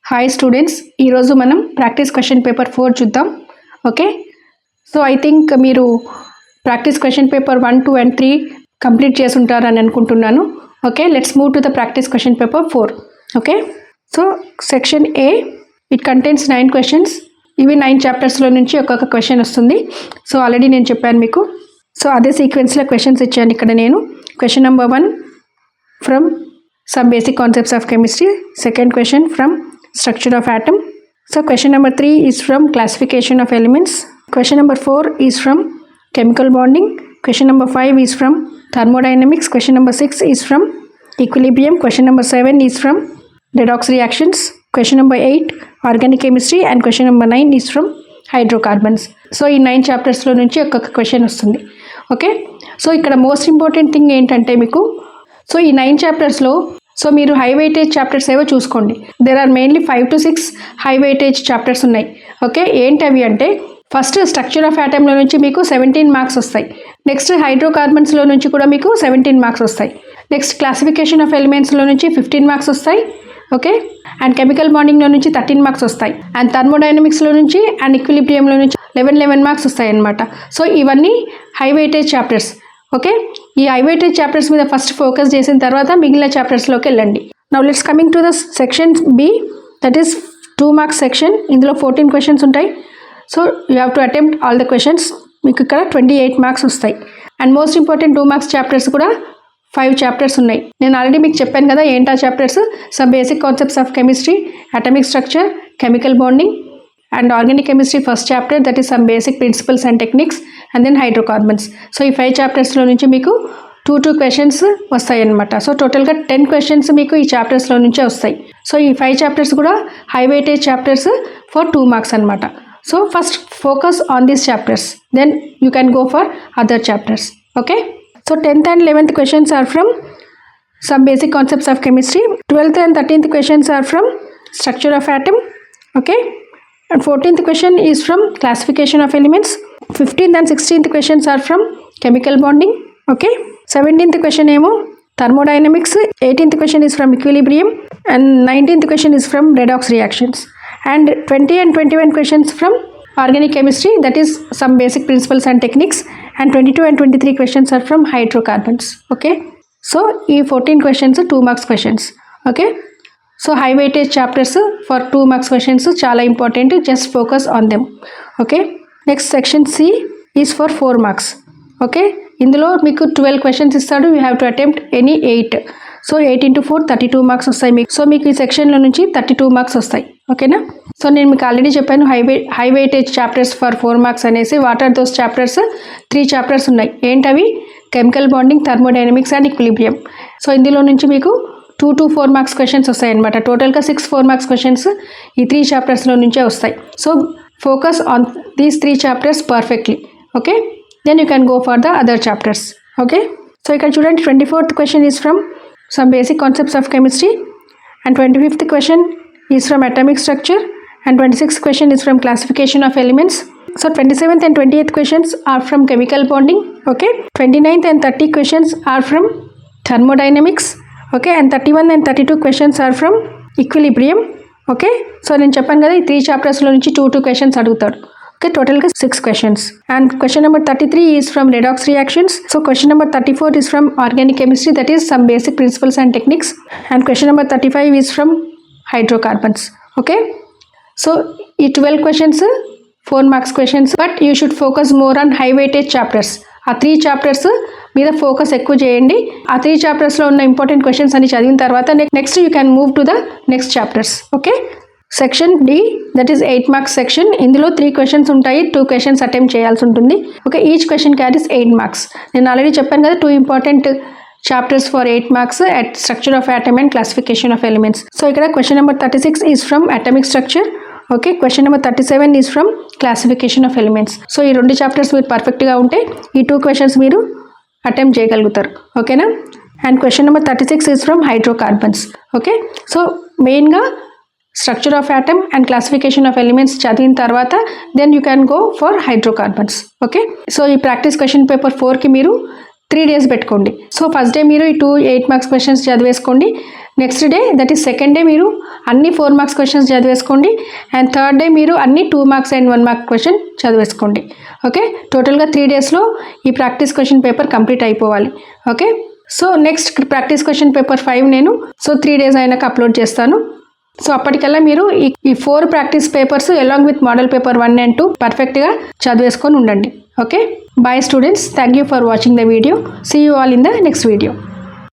Hi students, ఈరోజు మనం practice question paper 4 చూద్దాం. ఓకే, సో ఐ థింక్ మీరు practice question paper 1, 2 and 3 complete చేసి ఉంటారని అనుకుంటున్నాను. Okay, let's move to the practice question paper 4. Okay, so section A it contains 9 questions. ఇవి 9 చాప్టర్స్లో నుంచి ఒక్కొక్క క్వశ్చన్ వస్తుంది. సో ఆల్రెడీ నేను చెప్పాను మీకు. సో అదే సీక్వెన్స్లో క్వశ్చన్స్ ఇచ్చాను ఇక్కడ నేను. Question number 1 from some basic concepts of chemistry. Second question from structure of atom. So question number 3 is from classification of elements. Question number 4 is from chemical bonding. Question number 5 is from thermodynamics. Question number 6 is from equilibrium. Question number 7 is from redox reactions. Question number 8 organic chemistry and question number 9 is from hydrocarbons. So ఈ 9 చాప్టర్స్లో నుంచి ఒక్కొక్క question వస్తుంది. Okay, so ఇక్కడ most important thing ఏంటంటే మీకు, so ఈ 9 చాప్టర్స్లో so మీరు హై వెయిటేజ్ చాప్టర్స్ ఏవో చూసుకోండి. There are mainly 5 to 6 high weightage chapters ఉన్నాయి. ఓకే, ఏంటి అవి అంటే ఫస్ట్ స్ట్రక్చర్ ఆఫ్ యాటంలో నుంచి మీకు 17 మార్క్స్ వస్తాయి. నెక్స్ట్ హైడ్రోకార్బన్స్లో నుంచి కూడా మీకు 17 మార్క్స్ వస్తాయి. నెక్స్ట్ క్లాసిఫికేషన్ ఆఫ్ ఎలిమెంట్స్లో నుంచి 15 మార్క్స్ వస్తాయి. ఓకే, అండ్ కెమికల్ బాండింగ్లో నుంచి 13 మార్క్స్ వస్తాయి. అండ్ థర్మోడైనమిక్స్లో నుంచి అండ్ ఈక్విలిబ్రియంలో నుంచి 11 మార్క్స్ వస్తాయి అన్నమాట. సో ఇవన్నీ హై వెయిటేజ్ చాప్టర్స్. ఓకే, ఈ హై వెయిటేజ్ చాప్టర్స్ మీద ఫస్ట్ ఫోకస్ చేసిన తర్వాత మిగిలిన చాప్టర్స్లోకి వెళ్ళండి. Now let's coming to the section B, that is 2 marks section. ఇందులో 14 క్వశ్చన్స్ ఉంటాయి. So you have to attempt all the questions. మీకు ఇక్కడ 28 మార్క్స్ వస్తాయి. And most important 2 marks chapters కూడా 5 చాప్టర్స్ ఉన్నాయి. నేను ఆల్రెడీ మీకు చెప్పాను కదా ఏంటా chapters. Some basic concepts of chemistry, atomic structure, chemical bonding and organic chemistry first chapter, that is some basic principles and techniques, and then hydrocarbons. So ఈ 5 చాప్టర్స్లో నుంచి మీకు 2 క్వశ్చన్స్ వస్తాయి అన్నమాట. సో టోటల్గా 10 క్వశ్చన్స్ మీకు ఈ చాప్టర్స్లో నుంచే వస్తాయి. సో ఈ 5 చాప్టర్స్ కూడా high weightage chapters for 2 marks అనమాట. So first focus on these chapters, then you can go for other chapters. Okay, so 10th and 11th questions are from some basic concepts of chemistry. 12th and 13th questions are from structure of atom. Okay, and 14th question is from classification of elements. 15th and 16th questions are from chemical bonding. Okay, 17th question ఏమో thermodynamics, 18th question is from equilibrium, and 19th question is from redox reactions, and 20 and 21 questions from organic chemistry, that is some basic principles and techniques, and 22 and 23 questions are from hydrocarbons. Okay, so ఈ 14 questions 2 marks questions. Okay, so high weightage chapters for 2 marks questions చాలా important. Just focus on them. Okay, next section C is for 4 marks. Okay, ఇందులో మీకు 12 questions ఇస్తాడు. You have to attempt any 8. So 8 into 4 32 marks వస్తాయి మీకు. So మీకు ఈ సెక్షన్లో నుంచి 32 మార్క్స్ వస్తాయి. ఓకేనా, సో నేను మీకు ఆల్రెడీ చెప్పాను high weightage chapters for 4 marks అనేసి. What are those chapters? 3 chapters ఉన్నాయి. ఏంటవి? Chemical bonding, thermodynamics and equilibrium. So ఇందులో నుంచి మీకు 2 to 4 మార్క్స్ క్వశ్చన్స్ వస్తాయి అనమాట. టోటల్గా 6 4 మార్క్స్ క్వశ్చన్స్ ఈ 3 చాప్టర్స్లో నుంచే వస్తాయి. So focus on these 3 chapters perfectly. Okay, then you can go for the other chapters. Okay, so ఇక్కడ చూడండి 24th question is from some basic concepts of chemistry, and 25th question is from atomic structure, and 26th question is from classification of elements. So 27th and 28th questions are from chemical bonding. Okay, 29th and 30 questions are from thermodynamics. Okay, and 31 and 32 questions are from equilibrium. Okay, so నేను చెప్పాను కదా ఈ 3 చాప్టర్స్లో నుంచి 2 questions అడుగుతాడు. Okay, టోటల్గా 6 questions. And question number 33 is from redox reactions. So question number 34 is from organic chemistry, that is some basic principles and techniques, and question number 35 is from hydrocarbons. Okay, so ఈ 12 questions 4 marks questions, but you should focus more on high weightage chapters. ఆ 3 chapters మీద focus ఎక్కువ చేయండి. ఆ 3 చాప్టర్స్లో ఉన్న important questions అని చదివిన తర్వాత next you can move to the next chapters. Okay, section D, that is 8 marks section. ఇందులో 3 క్వశ్చన్స్ ఉంటాయి. 2 క్వశ్చన్స్ అటెంప్ట్ చేయాల్సి ఉంటుంది. Okay, each question carries 8 marks. నేను ఆల్రెడీ చెప్పాను కదా 2 important chapters for 8 marks at structure of atom and classification of elements. So ఇక్కడ question number 36 is from atomic structure. Okay, question number 37 is from classification of elements. So ఈ 2 chapters మీరు పర్ఫెక్ట్గా ఉంటే ఈ 2 questions మీరు attempt చేయగలుగుతారు. ఓకేనా, and question number 36 is from hydrocarbons. Okay, so మెయిన్గా structure of atom and classification of elements చదివిన తర్వాత then you can go for hydrocarbons. Okay, so ఈ ప్రాక్టీస్ క్వశ్చన్ పేపర్ 4కి మీరు 3 days పెట్టుకోండి. సో ఫస్ట్ డే మీరు ఈ 2 8 మార్క్స్ క్వశ్చన్స్ చదివేసుకోండి. Next day that is second day మీరు అన్ని 4 మార్క్స్ క్వశ్చన్స్ చదివేసుకోండి అండ్ థర్డ్ డే మీరు అన్ని 2 మార్క్స్ అండ్ 1 మార్క్ క్వశ్చన్ చదివేసుకోండి. ఓకే, టోటల్గా 3 డేస్లో ఈ ప్రాక్టీస్ క్వశ్చన్ పేపర్ కంప్లీట్ అయిపోవాలి. Okay, so next practice question paper 5 నేను 3 డేస్ అయినాక అప్లోడ్ చేస్తాను. సో అప్పటికల్లా మీరు ఈ 4 practice papers along with model paper 1 and 2 పర్ఫెక్ట్గా చదివేసుకొని ఉండండి. Okay, bye students, thank you for watching the video. See you all in the next video.